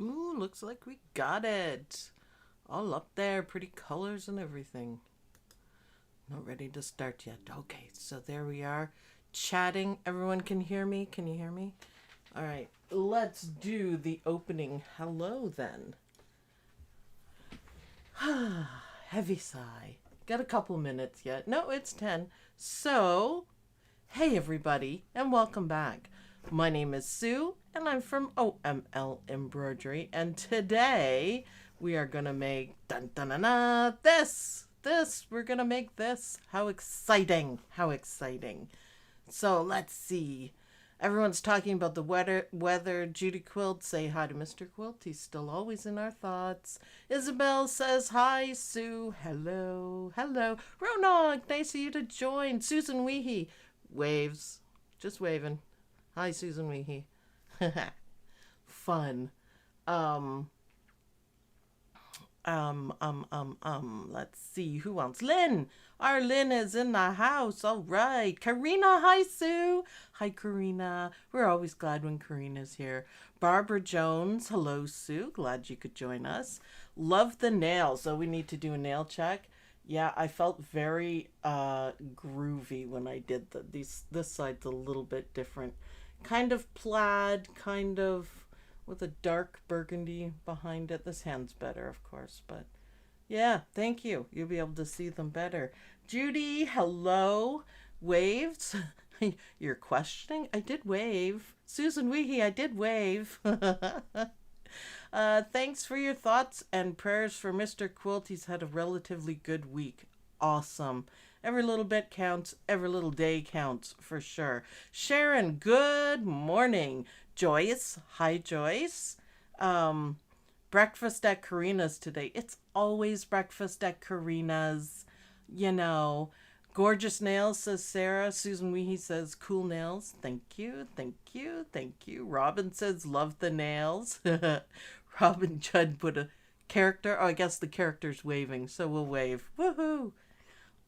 Ooh, looks like we got it. All up there, pretty colors and everything. Not ready to start yet. Okay, so there we are. Chatting. Everyone can hear me? Can you hear me? All right, let's do the opening hello then. Heavy sigh. Got a couple minutes yet. No, it's 10. So, hey everybody, and welcome back. My name is Sue, and I'm from OML Embroidery, and today we are gonna make dun dun dun, dun this. We're gonna make this. How exciting! How exciting! So let's see. Everyone's talking about the weather. Judy Quilt, say hi to Mr. Quilt. He's still always in our thoughts. Isabel says hi, Sue. Hello. Hello. Ronog, nice of you to join. Susan Weehee waves. Just waving. Hi, Susan Weehee. Fun. Um, let's see who wants Lynn. Our Lynn is in the house. All right. Karina, hi Sue. Hi Karina. We're always glad when Karina's here. Barbara Jones, hello Sue. Glad you could join us. Love the nails. So we need to do a nail check. Yeah, I felt very groovy when I did this side's a little bit different. Kind of plaid, kind of with a dark burgundy behind it. This hand's better, of course, but yeah, thank you. You'll be able to see them better. Judy, hello. Waves? You're questioning? I did wave. Susan Weehee, I did wave. Thanks for your thoughts and prayers for Mr. Quilt. He's had a relatively good week. Awesome. Every little bit counts. Every little day counts for sure. Sharon, good morning. Joyce, hi Joyce. Um, Breakfast at Karina's today. It's always breakfast at Karina's. You know, gorgeous nails, says Sarah. Susan Weehee says cool nails. Thank you, thank you, thank you. Robin says love the nails. Robin Judd put a character. Oh, I guess the character's waving, so we'll wave. Woohoo!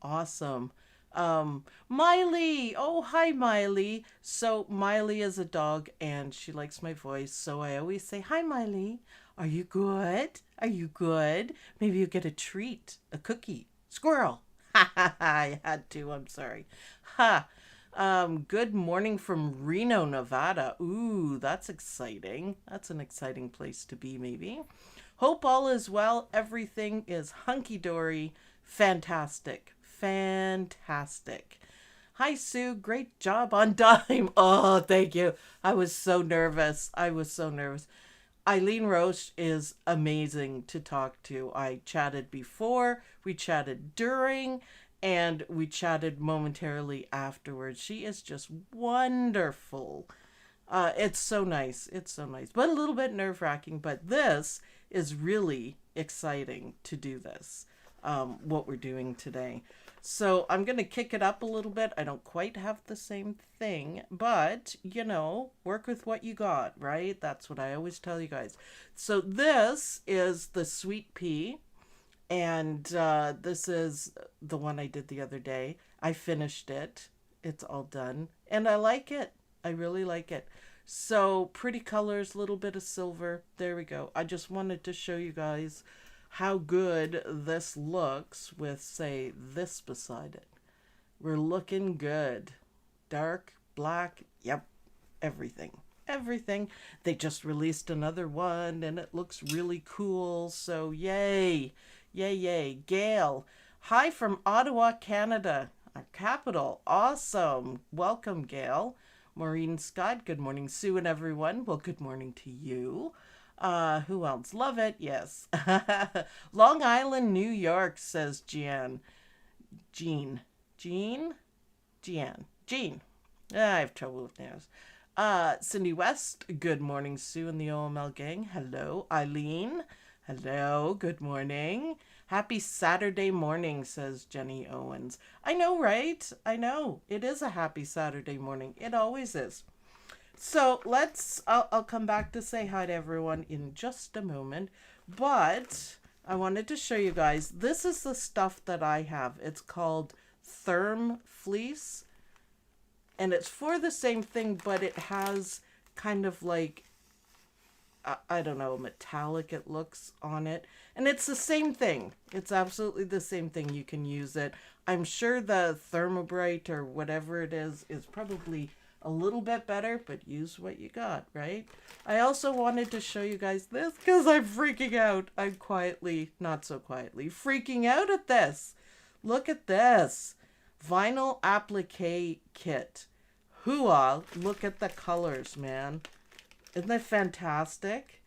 Awesome. Miley. Oh, hi, Miley. So, Miley is a dog and she likes my voice. So, I always say, hi, Miley. Are you good? Are you good? Maybe you get a treat, a cookie. Squirrel. Ha ha ha. I had to. I'm sorry. Ha. Good morning from Reno, Nevada. Ooh, that's exciting. That's an exciting place to be, maybe. Hope all is well. Everything is hunky dory. Fantastic. Fantastic. Hi, Sue. Great job on time. Oh, thank you. I was so nervous. I was so nervous. Eileen Roche is amazing to talk to. I chatted before, we chatted during, and we chatted momentarily afterwards. She is just wonderful. It's so nice. It's so nice, but a little bit nerve wracking. But this is really exciting to do this, what we're doing today. So I'm going to kick it up a little bit. I don't quite have the same thing, but work with what you got, right? That's what I always tell you guys. So this is the sweet pea, and this is the one I did the other day. I finished it. It's all done, and I like it. I really like it. So pretty colors, little bit of silver. There we go. I just wanted to show you guys how good this looks with, say, this beside it. We're looking good. Dark, black, yep, everything. Everything. They just released another one and it looks really cool. So yay. Yay, yay. Gail, hi from Ottawa, Canada, our capital. Awesome. Welcome, Gail. Maureen Scott, good morning, Sue and everyone. Well, good morning to you. Who else? Love it. Yes. Long Island, New York, says Jean. Jean. Jean? Jean. Jean. I have trouble with names. Cindy West, good morning, Sue and the OML gang. Hello. Eileen. Hello. Good morning. Happy Saturday morning, says Jenny Owens. I know, right? I know. It is a happy Saturday morning. It always is. So I'll come back to say hi to everyone in just a moment. But I wanted to show you guys, this is the stuff that I have. It's called Therm Fleece. And it's for the same thing, but it has kind of like I don't know, metallic it looks on it. And it's the same thing. It's absolutely the same thing. You can use it. I'm sure the Thermobrite or whatever it is probably a little bit better, but use what you got, right? I also wanted to show you guys this because I'm freaking out. I'm quietly, not so quietly, freaking out at this. Look at this. Vinyl applique kit. Hooah, look at the colors, man. Isn't that fantastic?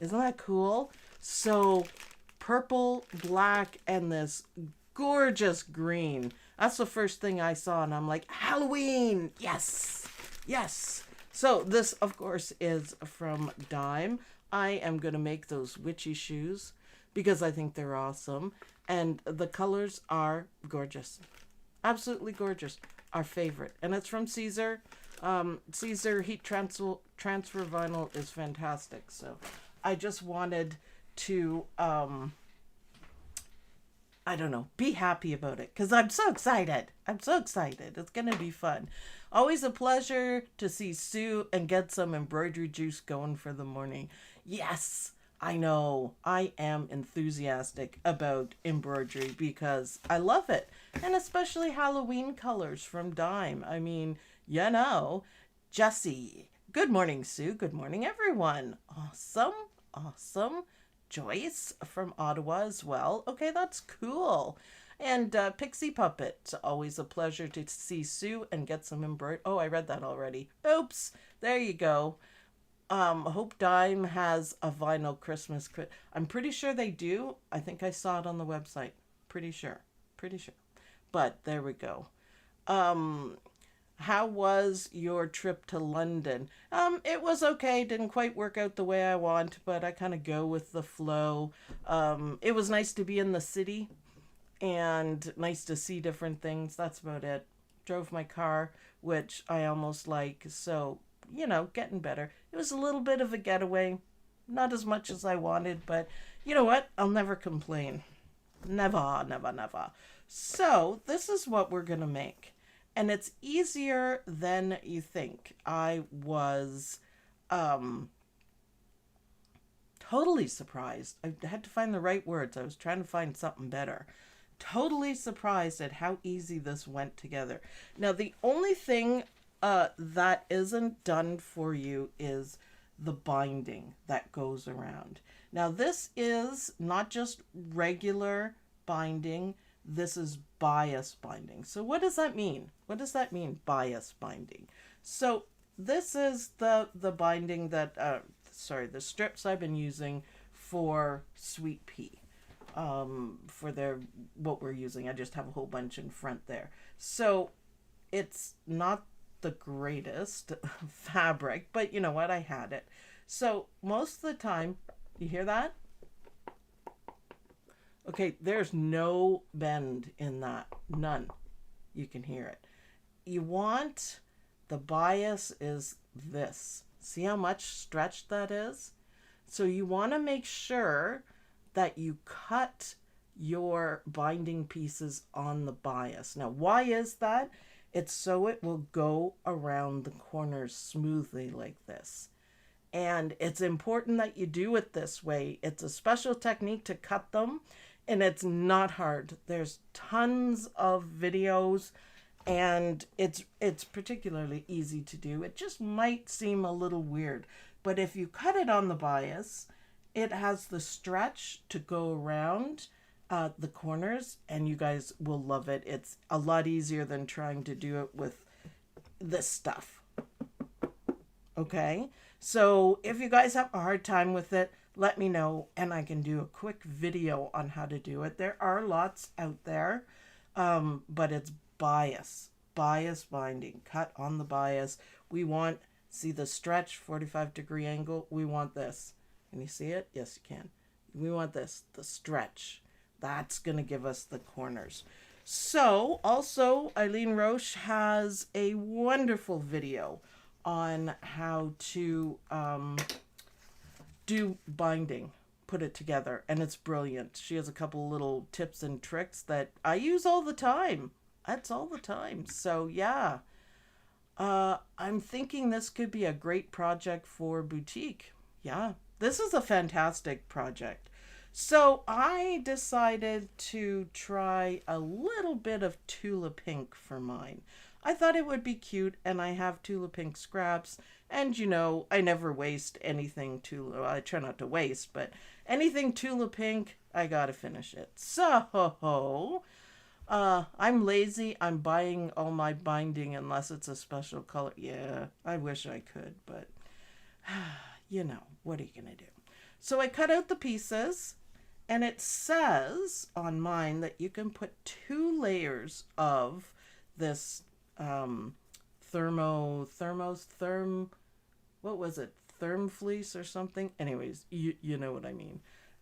Isn't that cool? So, purple, black, and this gorgeous green. That's the first thing I saw, and I'm like, Halloween! Yes! Yes! So, this, of course, is from Dime. I am going to make those witchy shoes because I think they're awesome. And the colors are gorgeous. Absolutely gorgeous. Our favorite. And it's from Caesar. Caesar heat transfer vinyl is fantastic. So I just wanted to, I don't know, be happy about it because I'm so excited. I'm so excited. It's going to be fun. Always a pleasure to see Sue and get some embroidery juice going for the morning. Yes, I know. I am enthusiastic about embroidery because I love it. And especially Halloween colors from Dime. I mean, you know, Jessie. Good morning, Sue. Good morning, everyone. Awesome. Awesome. Joyce from Ottawa as well. Okay, that's cool. And Pixie Puppet. Always a pleasure to see Sue and get some embroidery. Oh, I read that already. Oops. There you go. Hope Dime has a vinyl Christmas. I'm pretty sure they do. I think I saw it on the website. Pretty sure. Pretty sure. But there we go. How was your trip to London? It was okay. Didn't quite work out the way I want, but I kind of go with the flow. It was nice to be in the city and nice to see different things. That's about it. Drove my car, which I almost like. So, you know, getting better. It was a little bit of a getaway. Not as much as I wanted, but you know what? I'll never complain. Never, never, never. So, this is what we're going to make. And it's easier than you think. I was totally surprised. I had to find the right words. I was trying to find something better. Totally surprised at how easy this went together. Now, the only thing that isn't done for you is the binding that goes around. Now, this is not just regular binding. This is bias binding. So what does that mean? What does that mean, bias binding? So this is the binding that, the strips I've been using for Sweet Pea. For what we're using. I just have a whole bunch in front there. So it's not the greatest fabric, but you know what? I had it. So most of the time, you hear that? Okay, there's no bend in that. None. You can hear it. You want, the bias is this. See how much stretch that is? So you want to make sure that you cut your binding pieces on the bias. Now, why is that? It's so it will go around the corners smoothly like this. And it's important that you do it this way. It's a special technique to cut them. And it's not hard. There's tons of videos and it's particularly easy to do. It just might seem a little weird, but if you cut it on the bias, it has the stretch to go around the corners and you guys will love it. It's a lot easier than trying to do it with this stuff. Okay? So if you guys have a hard time with it, let me know and I can do a quick video on how to do it. There are lots out there, but it's bias binding, cut on the bias. We want, see the stretch, 45-degree angle? We want this. Can you see it? Yes, you can. We want this, the stretch. That's going to give us the corners. So also, Eileen Roche has a wonderful video on how to do binding, put it together, and it's brilliant. She has a couple little tips and tricks that I use all the time. That's all the time. So yeah, I'm thinking this could be a great project for boutique. Yeah, this is a fantastic project. So I decided to try a little bit of Tula Pink for mine. I thought it would be cute, and I have Tula Pink scraps. And you know, I never waste anything Tula. I try not to waste, but anything Tula Pink, I gotta finish it. So I'm lazy. I'm buying all my binding unless it's a special color. Yeah, I wish I could, but you know, what are you gonna do? So I cut out the pieces, and it says on mine that you can put 2 layers of this what was it? Therm fleece or something? Anyways, you know what I mean.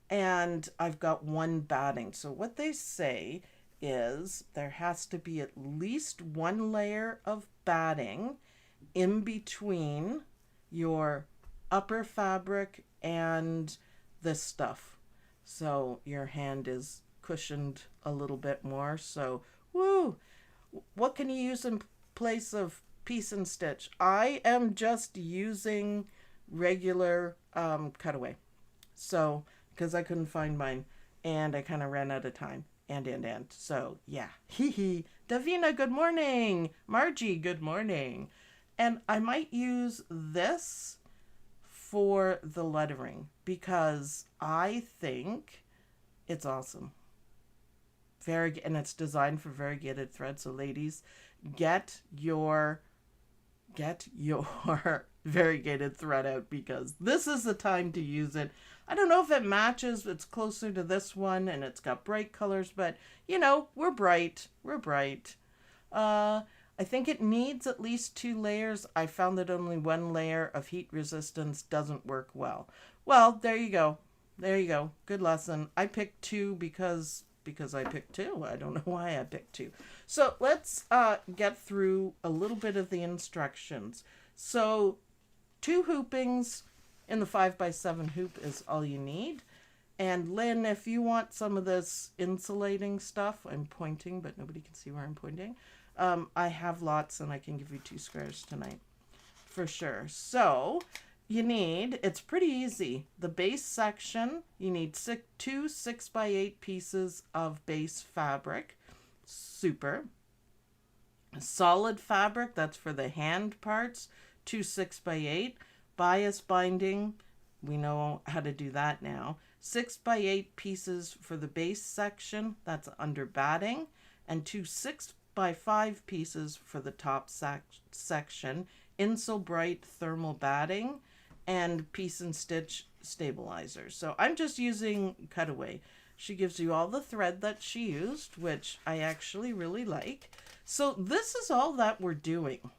And I've got 1 batting. So what they say is there has to be at least 1 layer of batting in between your upper fabric and this stuff. So your hand is cushioned a little bit more. So, woo! What can you use in place of piece and stitch? I am just using regular cutaway. So, because I couldn't find mine and I kind of ran out of time. And. So, yeah. Hee hee. Davina, good morning. Margie, good morning. And I might use this for the lettering because I think it's awesome. And it's designed for variegated thread. So ladies, get your variegated thread out because this is the time to use it. I don't know if it matches. It's closer to this one and it's got bright colors, but you know, we're bright. I think it needs at least 2 layers. I found that only 1 layer of heat resistance doesn't work well. Well, there you go. Good lesson. I picked 2 because I picked 2. I don't know why I picked 2. So let's get through a little bit of the instructions. So 2 hoopings in the 5x7 hoop is all you need. And Lynn, if you want some of this insulating stuff, I'm pointing, but nobody can see where I'm pointing. I have lots and I can give you 2 squares tonight for sure. So you need, it's pretty easy. The base section, you need 2 6x8 pieces of base fabric. Super. Solid fabric, that's for the hand parts, 2 6x8. Bias binding, we know how to do that now. 6x8 pieces for the base section, that's under batting, and 2 6x5 pieces for the top section, Insul Bright thermal batting, and piece and stitch stabilizer. So I'm just using cutaway. She gives you all the thread that she used, which I actually really like. So this is all that we're doing.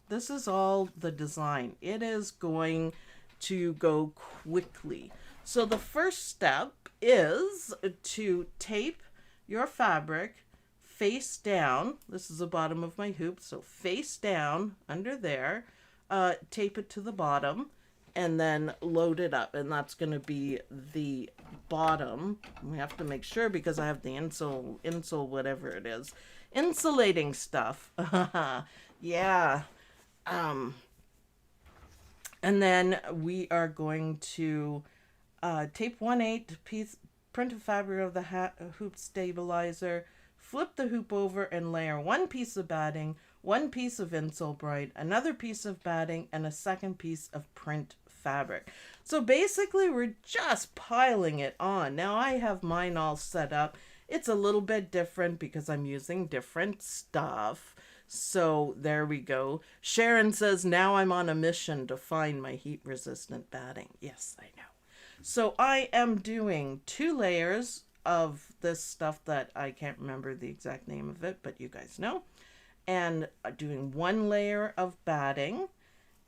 This is all the design. It is going to go quickly. So the first step is to tape your fabric face down. This is the bottom of my hoop, so face down under there. Tape it to the bottom and then load it up, and that's going to be the bottom. We have to make sure because I have the insole whatever it is, insulating stuff. Yeah. And then we are going to tape 1/8 piece printed fabric of the hoop stabilizer, flip the hoop over and layer 1 piece of batting, 1 piece of Insul Bright, another piece of batting, and a second piece of print fabric. So basically we're just piling it on. Now I have mine all set up. It's a little bit different because I'm using different stuff. So there we go. Sharon says, now I'm on a mission to find my heat resistant batting. Yes, I know. So I am doing 2 layers of this stuff that I can't remember the exact name of it, but you guys know. And doing 1 layer of batting,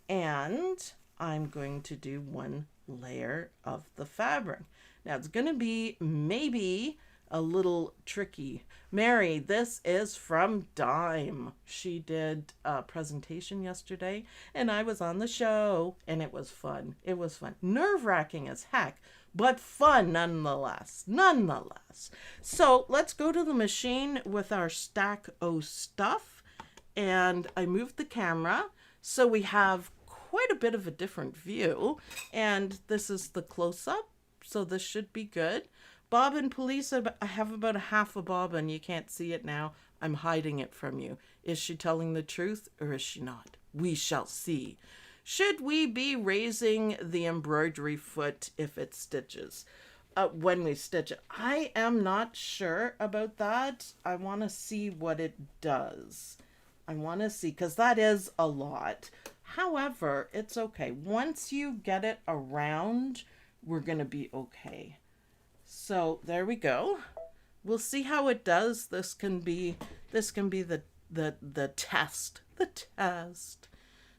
and I'm going to do 1 layer of the fabric. Now it's going to be maybe a little tricky. Mary, this is from Dime. She did a presentation yesterday and I was on the show and it was fun. It was fun. Nerve-wracking as heck, but fun nonetheless. So let's go to the machine with our stack o' stuff, and I moved the camera so we have quite a bit of a different view. And this is the close-up, so this should be good. Bobbin Police, I have about a half a bobbin. You can't see it now. I'm hiding it from you. Is she telling the truth or is she not? We shall see. Should we be raising the embroidery foot if it stitches? When we stitch it. I am not sure about that. I want to see what it does. I want to see, because that is a lot. However, it's okay. Once you get it around, we're going to be okay. So there we go. We'll see how it does. This can be the test. The test.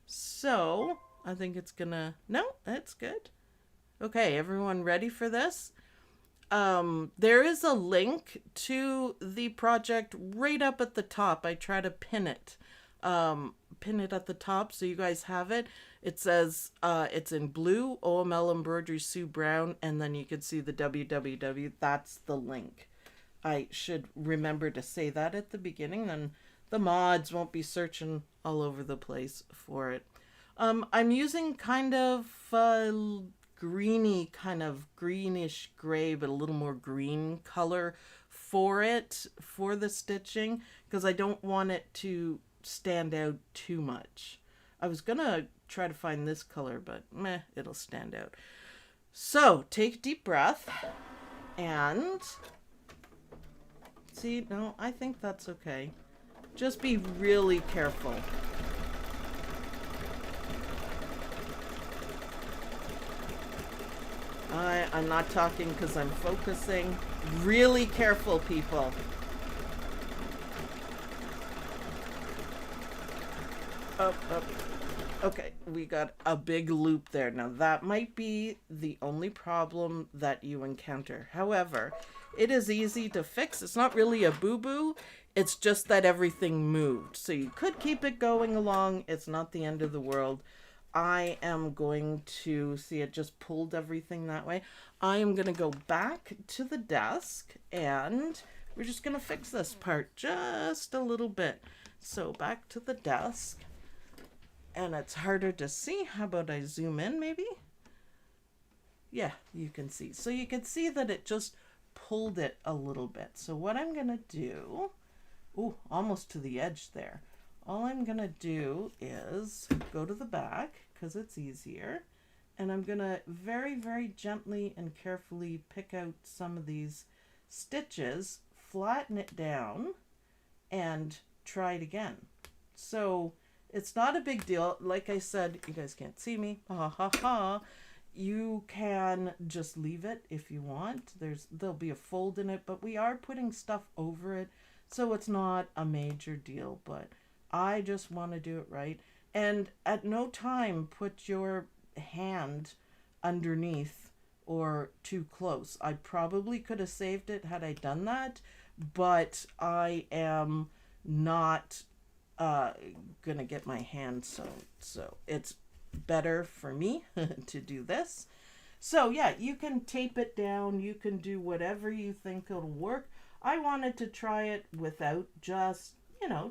So I think it's gonna, no, that's good. Okay, everyone ready for this? There is a link to the project right up at the top. I try to pin it at the top so you guys have it. It says it's in blue, OML Embroidery Sue Brown, and then you can see the www. That's the link. I should remember to say that at the beginning, then the mods won't be searching all over the place for it. I'm using kind of greenish gray, but a little more green color for it, for the stitching, because I don't want it to stand out too much. I was gonna try to find this color, but meh, it'll stand out. So take a deep breath and see, no, I think that's okay. Just be really careful. I'm not talking because I'm focusing. Really careful, people. Up. Okay, we got a big loop there. Now that might be the only problem that you encounter. However, it is easy to fix. It's not really a boo-boo. It's just that everything moved. So you could keep it going along. It's not the end of the world. I am going to see, it just pulled everything that way. I am going to go back to the desk and we're just going to fix this part just a little bit. So back to the desk, and it's harder to see. How about I zoom in maybe? Yeah, you can see. So you can see that it just pulled it a little bit. So what I'm going to do, ooh, almost to the edge there. All I'm going to do is go to the back because it's easier. And I'm going to very, very gently and carefully pick out some of these stitches, flatten it down, and try it again. So it's not a big deal. Like I said, you guys can't see me. Ha ha ha. You can just leave it if you want. There'll be a fold in it, but we are putting stuff over it. So it's not a major deal, but I just want to do it right. And at no time put your hand underneath or too close. I probably could have saved it had I done that, but I am not gonna get my hand sewn. So it's better for me to do this. So yeah, you can tape it down. You can do whatever you think it'll work. I wanted to try it without, just,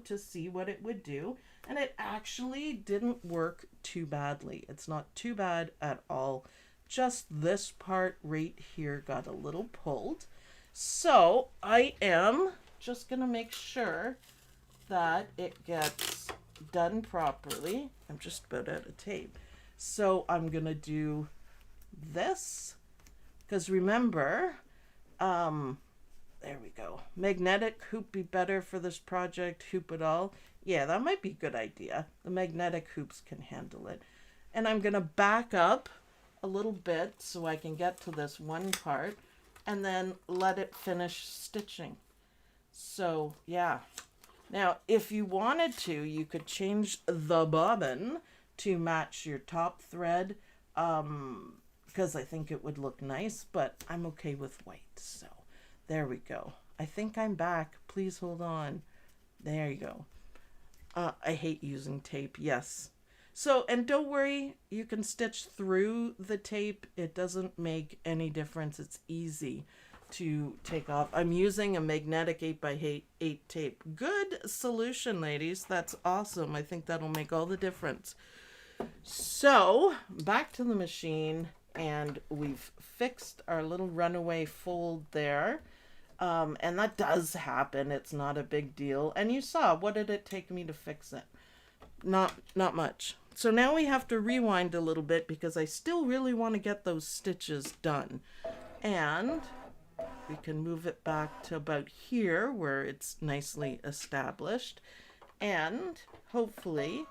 to see what it would do. And it actually didn't work too badly. It's not too bad at all. Just this part right here got a little pulled. So I am just going to make sure that it gets done properly. I'm just about out of tape. So I'm going to do this. Because remember, there we go. Magnetic hoop be better for this project. Hoop it all. Yeah, that might be a good idea. The magnetic hoops can handle it. And I'm going to back up a little bit so I can get to this one part and then let it finish stitching. So, yeah. Now, if you wanted to, you could change the bobbin to match your top thread, because I think it would look nice, but I'm okay with white. So there we go. I think I'm back. Please hold on. There you go. I hate using tape. Yes. So, and don't worry, you can stitch through the tape. It doesn't make any difference. It's easy to take off. I'm using a magnetic 8x8 tape. Good solution, ladies. That's awesome. I think that'll make all the difference. So back to the machine, and we've fixed our little runaway fold there. And that does happen. It's not a big deal. And you saw, what did it take me to fix it? Not much. So now we have to rewind a little bit because I still really want to get those stitches done. And we can move it back to about here where it's nicely established. And hopefully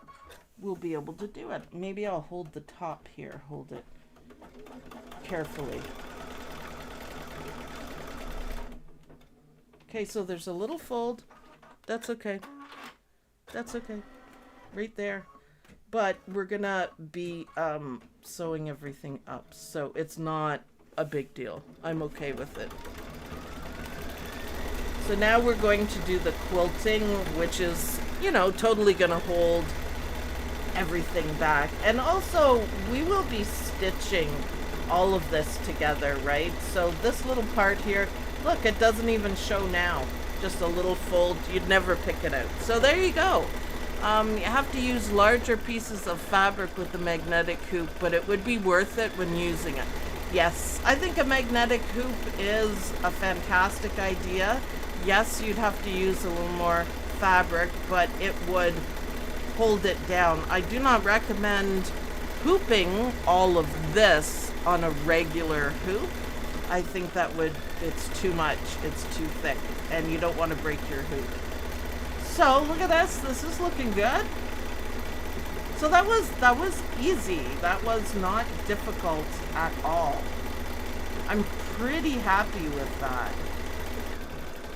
we'll be able to do it. Maybe I'll hold the top here. Hold it carefully. Okay, so there's a little fold. That's okay. That's okay. Right there. But we're gonna be sewing everything up, so it's not a big deal. I'm okay with it. So now we're going to do the quilting, which is, you know, totally gonna hold everything back. And also, we will be stitching all of this together, right? So this little part here, look, it doesn't even show now. Just a little fold. You'd never pick it out. So there you go. You have to use larger pieces of fabric with the magnetic hoop, but it would be worth it when using it. Yes, I think a magnetic hoop is a fantastic idea. Yes, you'd have to use a little more fabric, but it would hold it down. I do not recommend hooping all of this on a regular hoop. I think that it's too much, it's too thick, and you don't want to break your hoop. So look at this is looking good. So that was easy. That was not difficult at all. I'm pretty happy with that.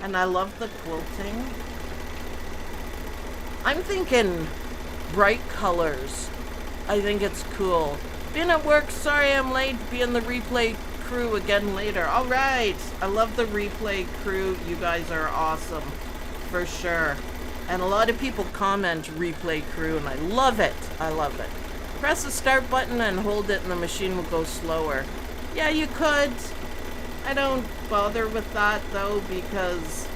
And I love the quilting. I'm thinking bright colors. I think it's cool. Been at work, sorry I'm late. Be in the replay crew again later. All right. I love the replay crew. You guys are awesome. For sure. And a lot of people comment replay crew, and I love it. I love it. Press the start button and hold it, and the machine will go slower. Yeah, you could. I don't bother with that, though, because,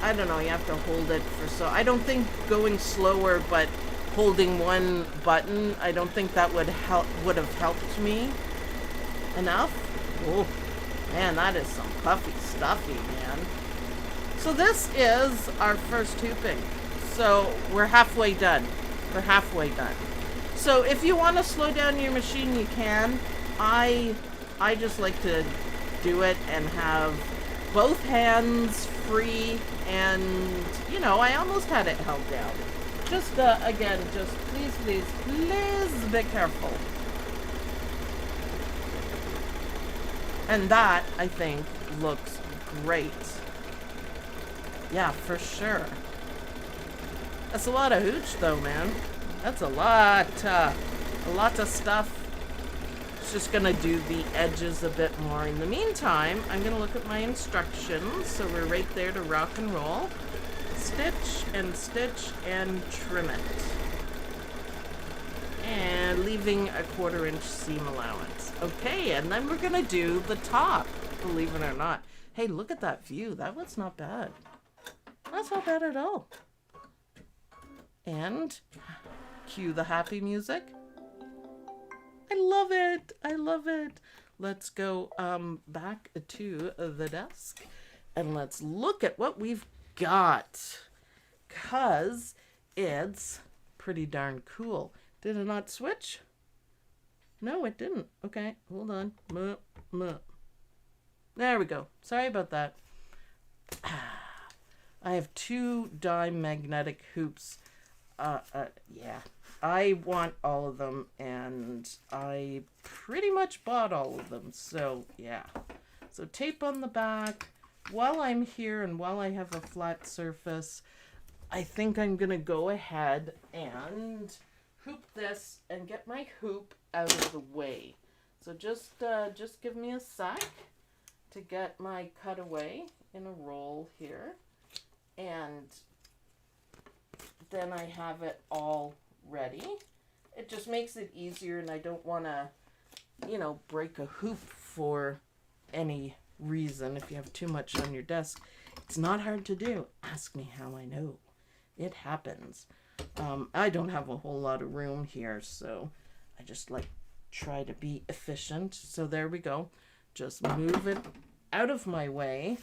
I don't know, you have to hold it for so... I don't think going slower, but holding one button, I don't think that would have helped me enough. Oh, man, that is some puffy stuffy, man. So this is our first hooping. So we're halfway done. We're halfway done. So if you want to slow down your machine, you can. I just like to do it and have both hands free, and you know, I almost had it held down. Just again, just please be careful. And that, I think, looks great. Yeah, for sure. That's a lot of hooch, though, man. That's a lot of stuff. It's just gonna do the edges a bit more. In the meantime, I'm gonna look at my instructions. So we're right there to rock and roll. Stitch and trim it. And leaving a 1/4 inch seam allowance. Okay, and then we're gonna do the top, believe it or not. Hey, look at that view. That was not bad. That's not bad at all. And cue the happy music. I love it. I love it. Let's go back to the desk and let's look at what we've got, because it's pretty darn cool. Did it not switch? No, it didn't. Okay, hold on. There we go. Sorry about that. I have 2 dime magnetic hoops. Yeah, I want all of them, and I pretty much bought all of them. So yeah, so tape on the back. While I'm here and while I have a flat surface, I think I'm gonna go ahead and hoop this and get my hoop out of the way. So just give me a sec to get my cutaway in a roll here. And then I have it all ready. It just makes it easier, and I don't want to, you know, break a hoop for any reason. If you have too much on your desk, it's not hard to do. Ask me how I know. It happens. I don't have a whole lot of room here, so I just like try to be efficient. So there we go. Just move it out of my way.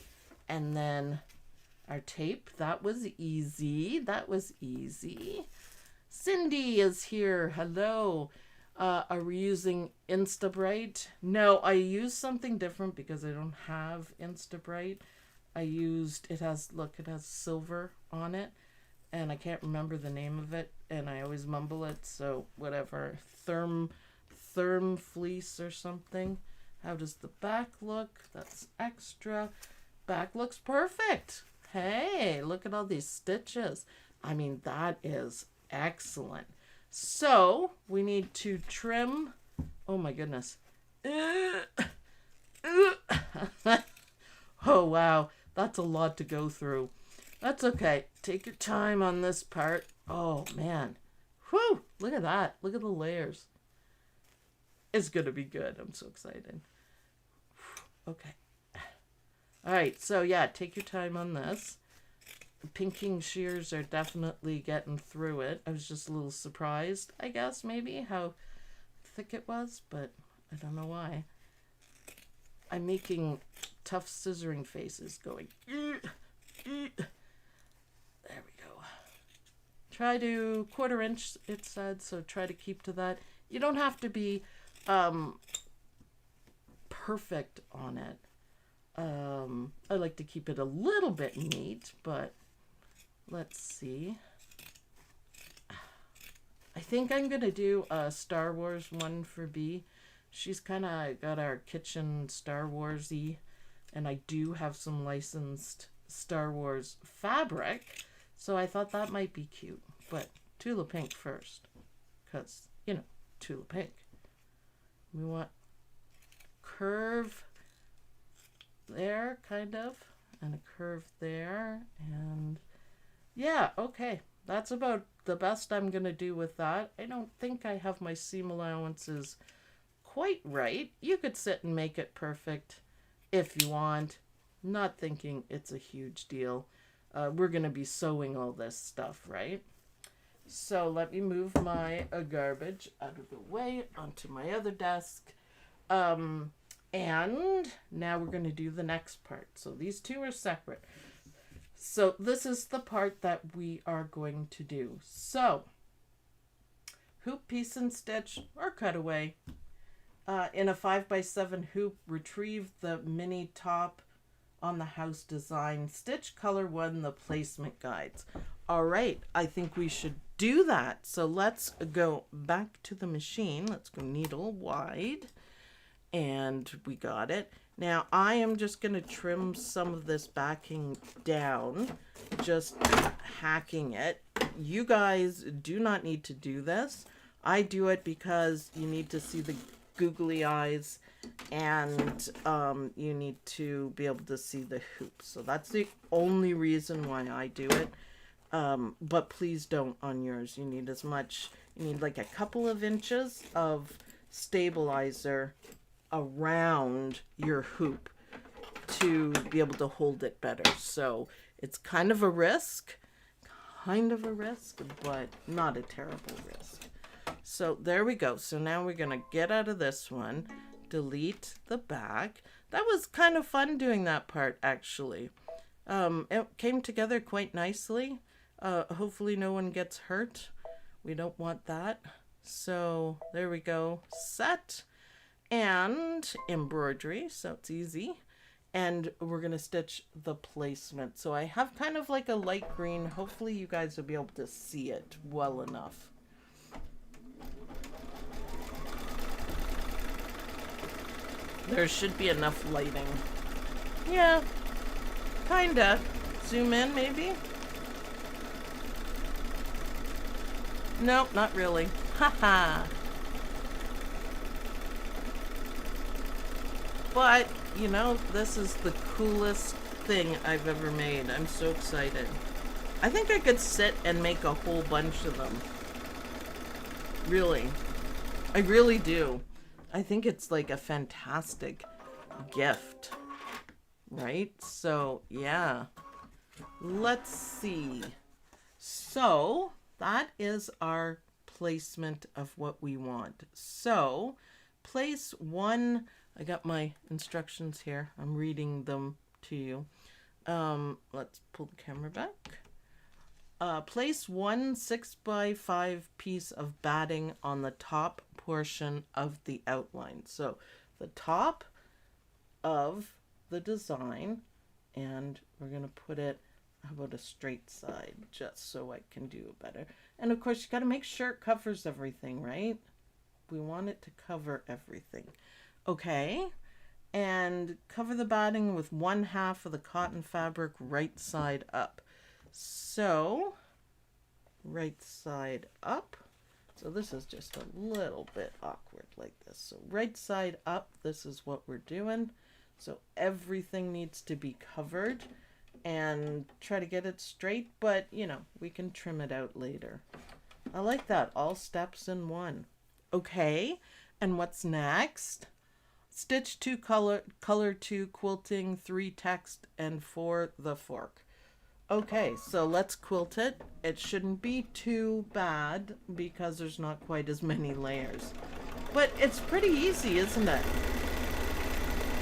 And then our tape, that was easy. That was easy. Cindy is here. Hello. Are we using Instabright? No, I used something different because I don't have Instabright. I used, it has silver on it, and I can't remember the name of it, and I always mumble it, so whatever. Therm fleece or something. How does the back look? That's extra. Back looks perfect. Hey, look at all these stitches. I mean, that is excellent. So we need to trim. Oh my goodness. Oh wow, that's a lot to go through. That's okay. Take your time on this part. Oh man. Whew, look at that. Look at the layers. It's gonna be good. I'm so excited. Okay. All right, so yeah, take your time on this. The pinking shears are definitely getting through it. I was just a little surprised, I guess, maybe, how thick it was, but I don't know why. I'm making tough scissoring faces going. There we go. Try to 1/4 inch, it said, so try to keep to that. You don't have to be perfect on it. I like to keep it a little bit neat, but let's see. I think I'm going to do a Star Wars one for B. She's kind of got our kitchen Star Wars-y, and I do have some licensed Star Wars fabric, so I thought that might be cute. But Tula Pink first, because, you know, Tula Pink. We want curve there, kind of, and a curve there, and yeah, okay, that's about the best I'm gonna do with that. I don't think I have my seam allowances quite right. You could sit and make it perfect if you want. Not thinking it's a huge deal. We're gonna be sewing all this stuff, right? So let me move my garbage out of the way onto my other desk. And now we're going to do the next part. So these two are separate. So this is the part that we are going to do. So hoop, piece, and stitch or cutaway. In a 5x7 hoop, retrieve the mini top on the house design. Stitch color 1, the placement guides. All right, I think we should do that. So let's go back to the machine. Let's go needle wide. And we got it. Now I am just going to trim some of this backing down, just hacking it. You guys do not need to do this. I do it because you need to see the googly eyes, and you need to be able to see the hoop. So that's the only reason why I do it. But please don't on yours. You need as much, you need like a couple of inches of stabilizer around your hoop to be able to hold it better. So it's kind of a risk, but not a terrible risk. So there we go. So now we're going to get out of this one, delete the back. That was kind of fun doing that part, actually. It came together quite nicely. Hopefully no one gets hurt. We don't want that. So there we go. Set. And embroidery, so it's easy. And we're going to stitch the placement. So I have kind of like a light green. Hopefully you guys will be able to see it well enough. There should be enough lighting. Yeah, kinda. Zoom in, maybe? Nope, not really. Haha. But, you know, this is the coolest thing I've ever made. I'm so excited. I think I could sit and make a whole bunch of them. Really. I really do. I think it's like a fantastic gift. Right? So, yeah. Let's see. So, that is our placement of what we want. So place one, I got my instructions here. I'm reading them to you. Let's pull the camera back. Place one 6x5 piece of batting on the top portion of the outline. So the top of the design, and we're going to put it, how about a straight side, just so I can do it better. And of course, you got to make sure it covers everything, right? We want it to cover everything. Okay. And cover the batting with 1/2 of the cotton fabric right side up. So, right side up. So this is just a little bit awkward like this. So right side up, this is what we're doing. So everything needs to be covered, and try to get it straight, but you know, we can trim it out later. I like that. All steps in one. Okay, and what's next? Stitch 2 color 2 quilting, 3 text, and 4 the fork. Okay, so let's quilt it. It shouldn't be too bad because there's not quite as many layers. But it's pretty easy, isn't it?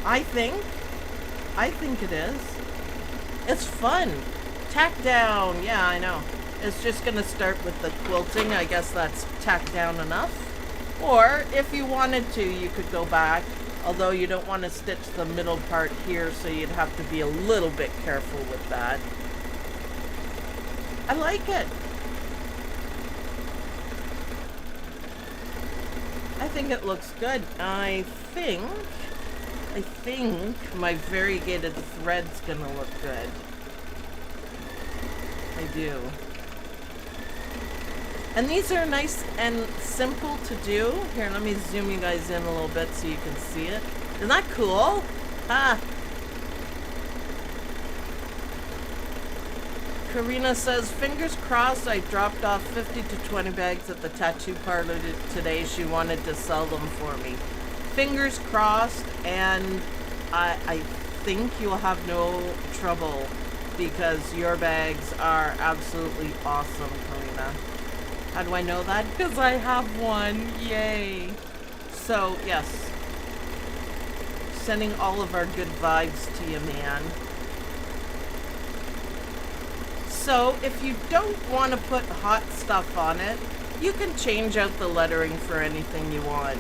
I think it is. It's fun. Tack down. Yeah, I know. It's just going to start with the quilting. I guess that's tack down enough. Or if you wanted to, you could go back. Although you don't want to stitch the middle part here, so you'd have to be a little bit careful with that. I like it. I think it looks good. I think my variegated thread's gonna look good. I do. And these are nice and simple to do. Here, let me zoom you guys in a little bit so you can see it. Isn't that cool? Ah. Karina says, fingers crossed, I dropped off 50 to 20 bags at the tattoo parlor today. She wanted to sell them for me. Fingers crossed, and I think you'll have no trouble because your bags are absolutely awesome, Karina. How do I know that? Because I have one. Yay. So, yes. Sending all of our good vibes to you, man. So, if you don't want to put hot stuff on it, you can change out the lettering for anything you want.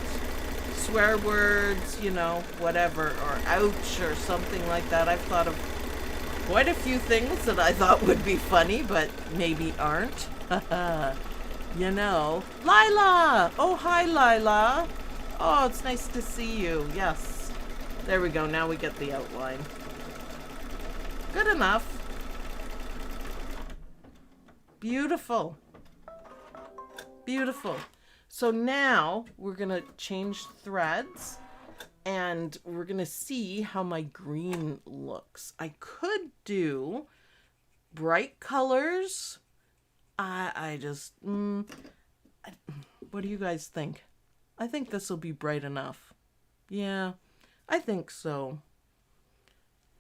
Swear words, you know, whatever, or ouch, or something like that. I've thought of quite a few things that I thought would be funny, but maybe aren't. You know. Lila! Oh, hi, Lila. Oh, it's nice to see you. Yes. There we go. Now we get the outline. Good enough. Beautiful. Beautiful. So now we're going to change threads and we're going to see how my green looks. I could do bright colors. What do you guys think? I think this will be bright enough. Yeah, I think so.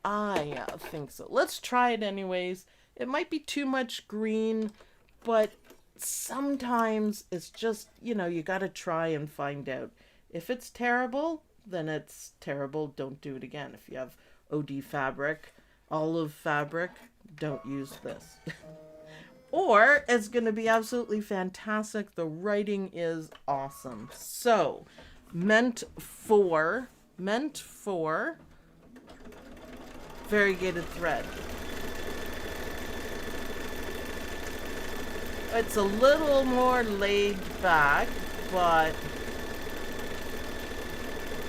I think so. Let's try it anyways. It might be too much green, but sometimes it's just, you know, you got to try and find out. If it's terrible, then it's terrible. Don't do it again. If you have OD fabric, olive fabric, don't use this. Or it's going to be absolutely fantastic. The writing is awesome. So, meant for variegated thread. It's a little more laid back, but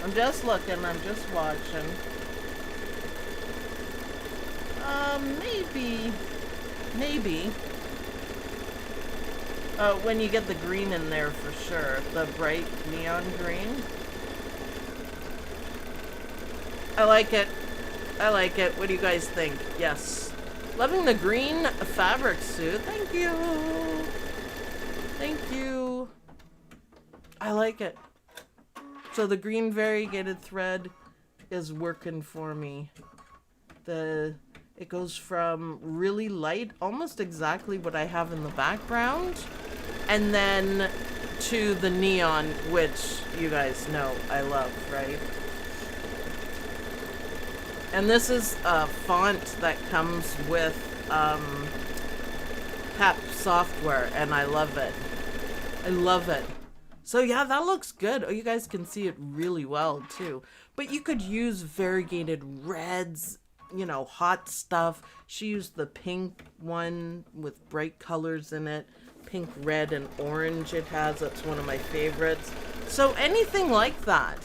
I'm just looking, I'm just watching. Maybe. When you get the green in there for sure, the bright neon green. I like it. What do you guys think? Yes. Loving the green fabric suit. Thank you. I like it. So the green variegated thread is working for me. It goes from really light, almost exactly what I have in the background, And then to the neon, which you guys know I love, right? And this is a font that comes with PEP software, and I love it. I love it. So yeah, that looks good. Oh, you guys can see it really well too. But you could use variegated reds, you know, hot stuff. She used the pink one with bright colors in it. Pink, red, and orange it has. That's one of my favorites. So anything like that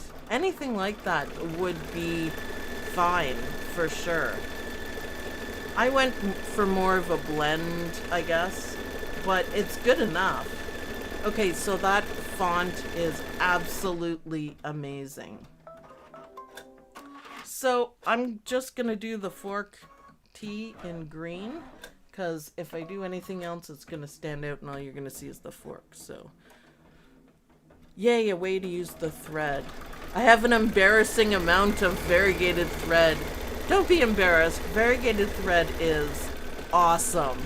would be fine for sure. I went for more of a blend, I guess, but it's good enough. Okay, so that font is absolutely amazing. So I'm just gonna do the fork T in green, because if I do anything else, it's gonna stand out and all you're gonna see is the fork. So yay, a way to use the thread. I have an embarrassing amount of variegated thread. Don't be embarrassed. Variegated thread is awesome.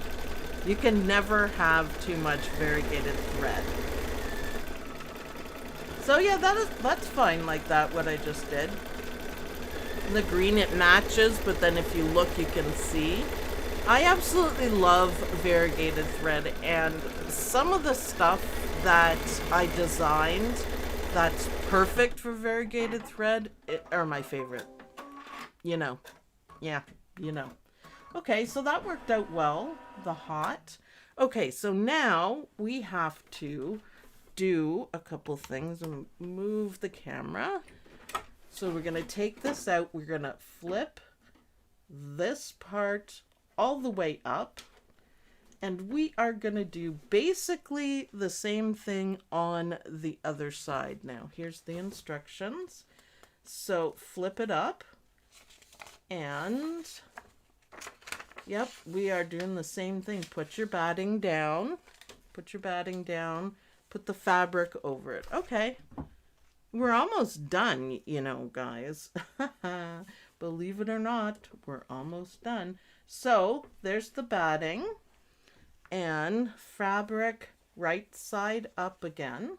You can never have too much variegated thread. So yeah, that's fine like that, what I just did. The green, it matches, but then if you look, you can see. I absolutely love variegated thread, and some of the stuff that I designed that's perfect for variegated thread are my favorite. You know. Yeah, you know. Okay, so that worked out well, the hot. Okay, so now we have to do a couple things and move the camera. So we're going to take this out. We're going to flip this part all the way up. And we are going to do basically the same thing on the other side. Now, here's the instructions. So flip it up. And, yep, we are doing the same thing. Put your batting down. Put your batting down. Put the fabric over it. Okay. We're almost done, you know, guys. Believe it or not, we're almost done. So, there's the batting. And fabric right side up again.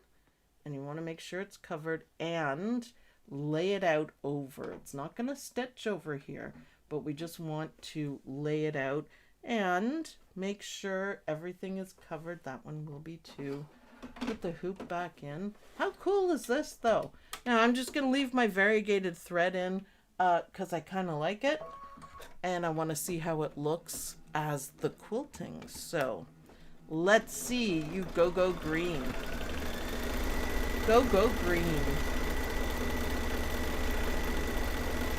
And you want to make sure it's covered and lay it out over. It's not going to stitch over here, but we just want to lay it out and make sure everything is covered. That one will be too. Put the hoop back in. How cool is this though? Now I'm just going to leave my variegated thread in because I kind of like it. And I want to see how it looks as the quilting. So let's see. You go green. Go green.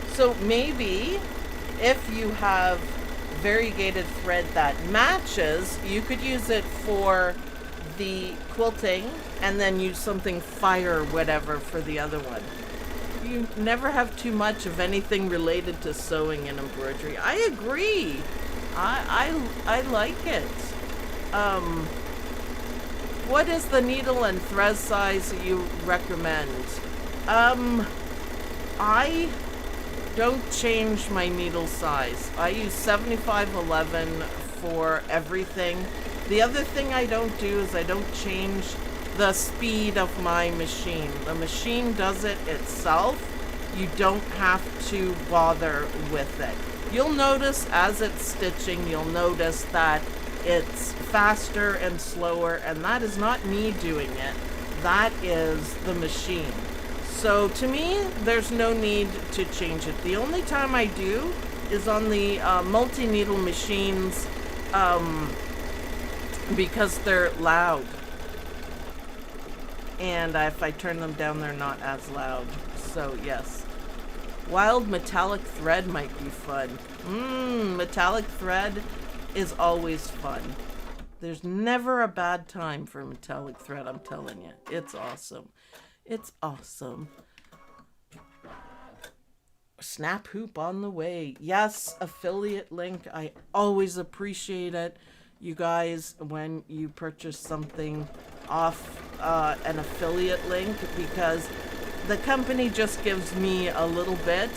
So maybe if you have variegated thread that matches, you could use it for the quilting and then use something fire whatever for the other one. You never have too much of anything related to sewing and embroidery. I agree. I like it. What is the needle and thread size you recommend? I don't change my needle size. I use 7511 for everything. The other thing I don't do is I don't change the speed of my machine. The machine does it itself. You don't have to bother with it. You'll notice as it's stitching, you'll notice that it's faster and slower, and that is not me doing it. That is the machine. So to me, there's no need to change it. The only time I do is on the multi-needle machines because they're loud. And if I turn them down, they're not as loud. So yes. Wild metallic thread might be fun. Metallic thread is always fun. There's never a bad time for metallic thread, I'm telling you. It's awesome. It's awesome. Snap hoop on the way. Yes, affiliate link. I always appreciate it. You guys, when you purchase something off an affiliate link, because the company just gives me a little bit,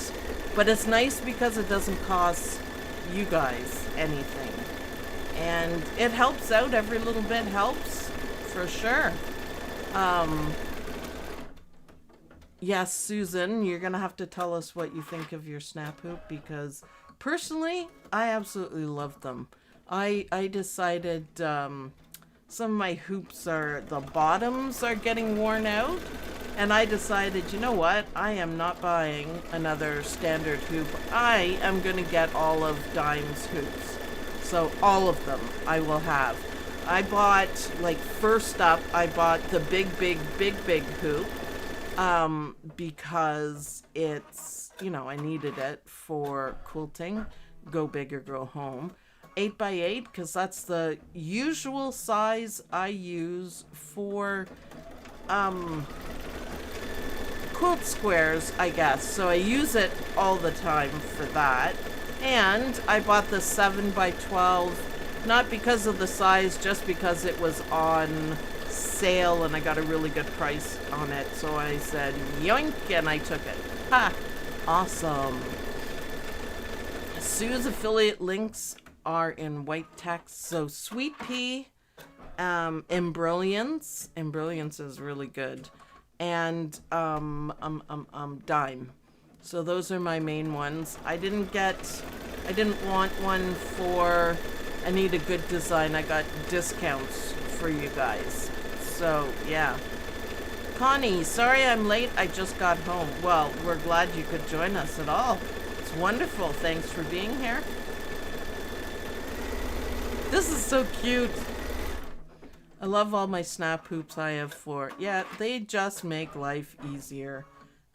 but it's nice because it doesn't cost you guys anything. And it helps out. Every little bit helps. for sure. Yes, Susan, you're going to have to tell us what you think of your snap hoop, because personally, I absolutely love them. I decided some of my hoops are, the bottoms are getting worn out, and I decided, you know what, I am not buying another standard hoop. I am going to get all of Dime's hoops. So all of them I will have. I bought, like, first up, I bought the big hoop. Because it's, you know, I needed it for quilting, go big or go home. 8x8, because that's the usual size I use for quilt squares, I guess. So I use it all the time for that. And I bought the 7x12, not because of the size, just because it was on sale and I got a really good price on it. So I said yoink, and I took it. Ha! Awesome. Sue's affiliate links are in white text. So Sweet Pea, Embrilliance is really good, and Dime. So those are my main ones. I didn't want one for, I need a good design. I got discounts for you guys. So, yeah. Connie, sorry I'm late. I just got home. Well, we're glad you could join us at all. It's wonderful. Thanks for being here. This is so cute. I love all my snap hoops I have for. Yeah, they just make life easier.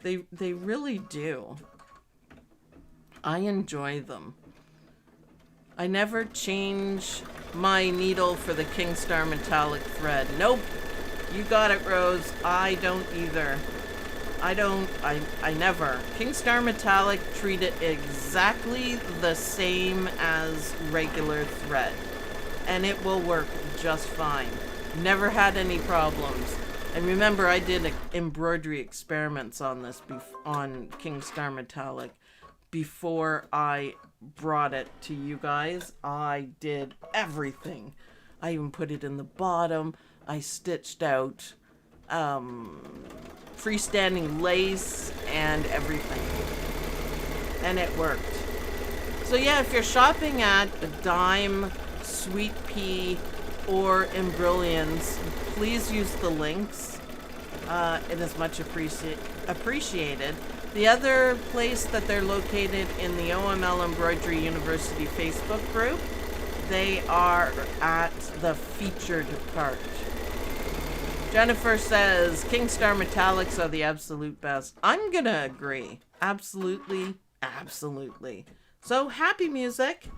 They really do. I enjoy them. I never change my needle for the Kingstar metallic thread. Nope. You got it, Rose. I don't either. I never. Kingstar metallic, treat it exactly the same as regular thread, and it will work just fine. Never had any problems. And remember, I did embroidery experiments on this on Kingstar metallic before I brought it to you guys. I did everything. I even put it in the bottom. I stitched out freestanding lace and everything, and it worked. So yeah, if you're shopping at Dime, Sweet Pea, or Embrilliance, please use the links. It is much appreciated. The other place that they're located in the OML Embroidery University Facebook group, they are at the featured part. Jennifer says, Kingstar Metallics are the absolute best. I'm gonna agree. Absolutely, absolutely. So, happy music.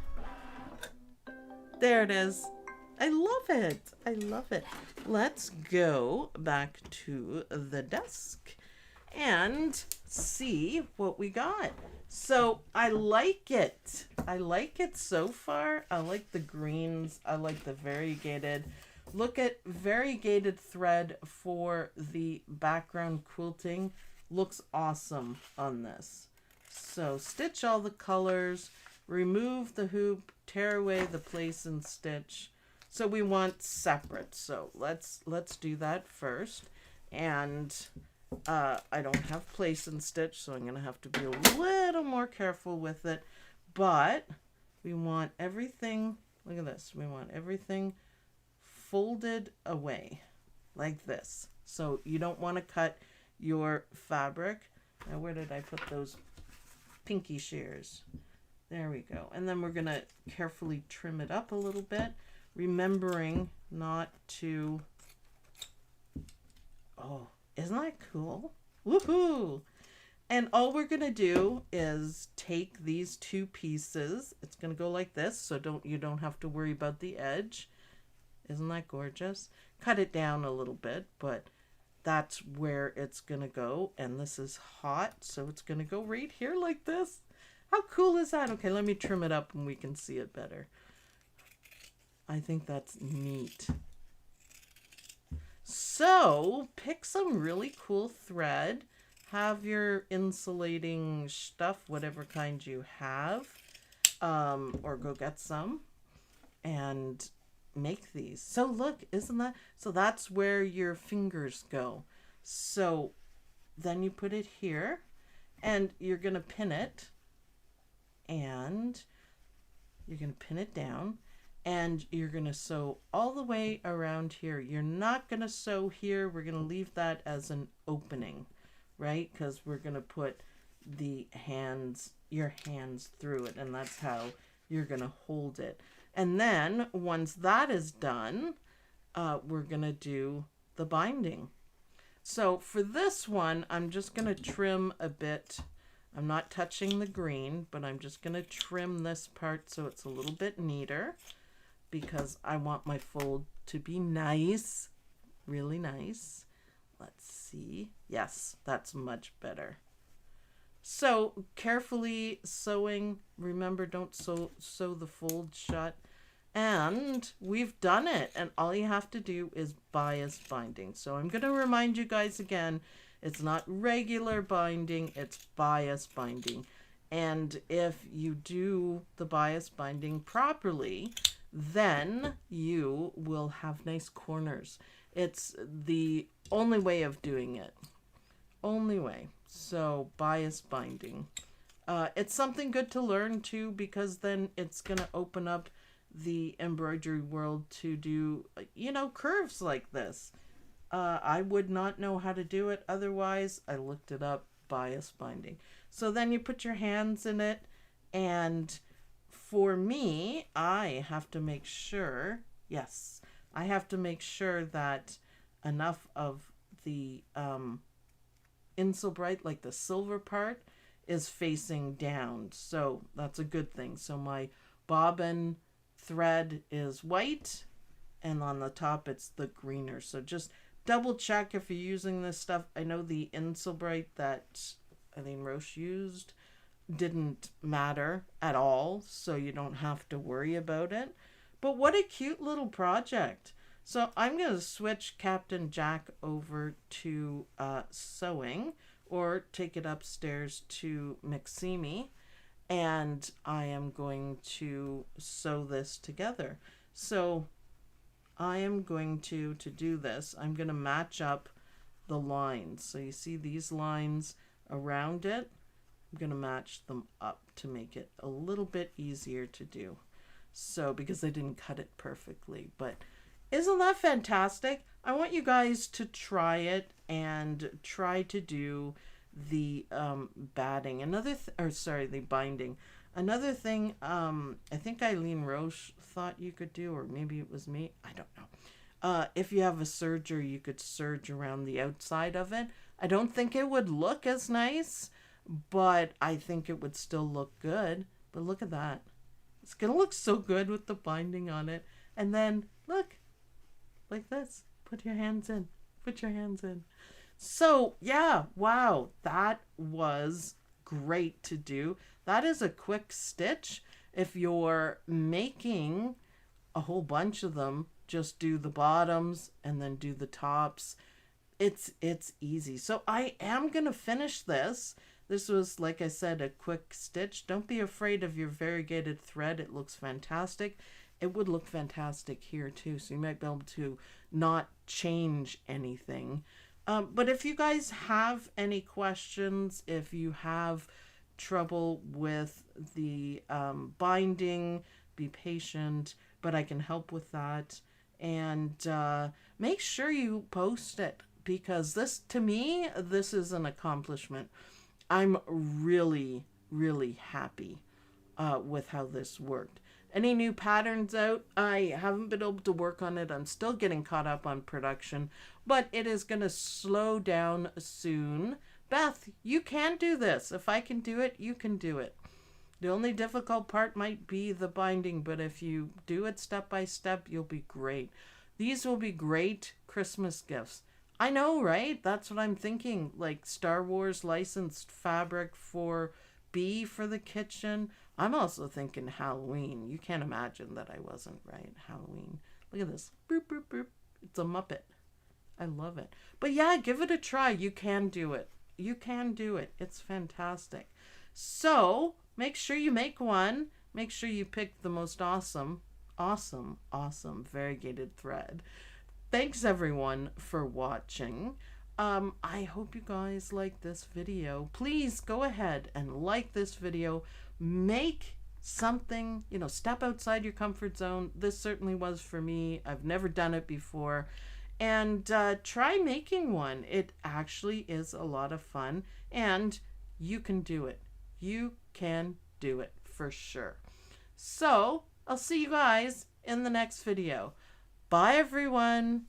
There it is. I love it. I love it. Let's go back to the desk and see what we got. So I like it. I like it so far. I like the greens. I like the variegated. Look at variegated thread for the background quilting. Looks awesome on this. So stitch all the colors, remove the hoop, tear away the place and stitch. So we want separate. So let's do that first. And I don't have place and stitch, so I'm going to have to be a little more careful with it. But we want everything, look at this, we want everything folded away like this. So you don't want to cut your fabric. Now where did I put those pinky shears? There we go. And then we're going to carefully trim it up a little bit, remembering not to... Oh, isn't that cool? Woohoo! And all we're going to do is take these two pieces. It's going to go like this, so you don't have to worry about the edge. Isn't that gorgeous? Cut it down a little bit, but that's where it's going to go. And this is hot, so it's going to go right here like this. How cool is that? Okay, let me trim it up and we can see it better. I think that's neat. So, pick some really cool thread. Have your insulating stuff, whatever kind you have, or go get some. And make these. So look, isn't that, so that's where your fingers go. So then you put it here and you're going to pin it, and you're going to pin it down, and you're going to sew all the way around here. You're not going to sew here. We're going to leave that as an opening, right? Because we're going to put the hands, your hands through it, and that's how you're going to hold it. And then once that is done, we're going to do the binding. So for this one, I'm just going to trim a bit. I'm not touching the green, but I'm just going to trim this part so it's a little bit neater, because I want my fold to be nice, really nice. Let's see. Yes, that's much better. So carefully sewing. Remember, don't sew the fold shut. And we've done it. And all you have to do is bias binding. So I'm going to remind you guys again, it's not regular binding, it's bias binding. And if you do the bias binding properly, then you will have nice corners. It's the only way of doing it. Only way. So bias binding. It's something good to learn too, because then it's going to open up the embroidery world to do, you know, curves like this. I would not know how to do it otherwise. I looked it up, bias binding. So then you put your hands in it, and for me, I have to make sure, yes, I have to make sure that enough of the Inselbright, like the silver part, is facing down. So that's a good thing. So my bobbin thread is white, and on the top it's the greener. So just double check if you're using this stuff. I know the Inselbright that Eileen Roche used didn't matter at all, so you don't have to worry about it. But what a cute little project. So I'm going to switch Captain Jack over to sewing, or take it upstairs to Maximi, and I am going to sew this together. So I am going to do this, I'm going to match up the lines. So you see these lines around it, I'm going to match them up to make it a little bit easier to do. So because I didn't cut it perfectly, but isn't that fantastic? I want you guys to try it and try to do the batting. The binding. Another thing, I think Eileen Roche thought you could do, or maybe it was me, I don't know. If you have a serger, you could serge around the outside of it. I don't think it would look as nice, but I think it would still look good. But look at that. It's going to look so good with the binding on it. And then, look, like this. Put your hands in. Put your hands in. So, yeah, wow, that was great to do. That is a quick stitch. If you're making a whole bunch of them, just do the bottoms and then do the tops. It's easy. So I am going to finish this. This was, like I said, a quick stitch. Don't be afraid of your variegated thread. It looks fantastic. It would look fantastic here too. So you might be able to not change anything. But if you guys have any questions, if you have trouble with the binding, be patient, but I can help with that. And make sure you post it, because this, to me, this is an accomplishment. I'm really, really happy with how this worked. Any new patterns out? I haven't been able to work on it. I'm still getting caught up on production, but it is going to slow down soon. Beth, you can do this. If I can do it, you can do it. The only difficult part might be the binding, but if you do it step by step, you'll be great. These will be great Christmas gifts. I know, right? That's what I'm thinking. Like Star Wars licensed fabric for B for the kitchen. I'm also thinking Halloween. You can't imagine that I wasn't, right? Halloween. Look at this. Boop, boop, boop. It's a Muppet. I love it. But yeah, give it a try. You can do it. You can do it. It's fantastic. So make sure you make one. Make sure you pick the most awesome. Awesome, awesome, variegated thread. Thanks everyone for watching. I hope you guys like this video. Please go ahead and like this video. Make something, step outside your comfort zone. This certainly was for me. I've never done it before. And try making one. It actually is a lot of fun, and you can do it. You can do it for sure. So I'll see you guys in the next video. Bye everyone.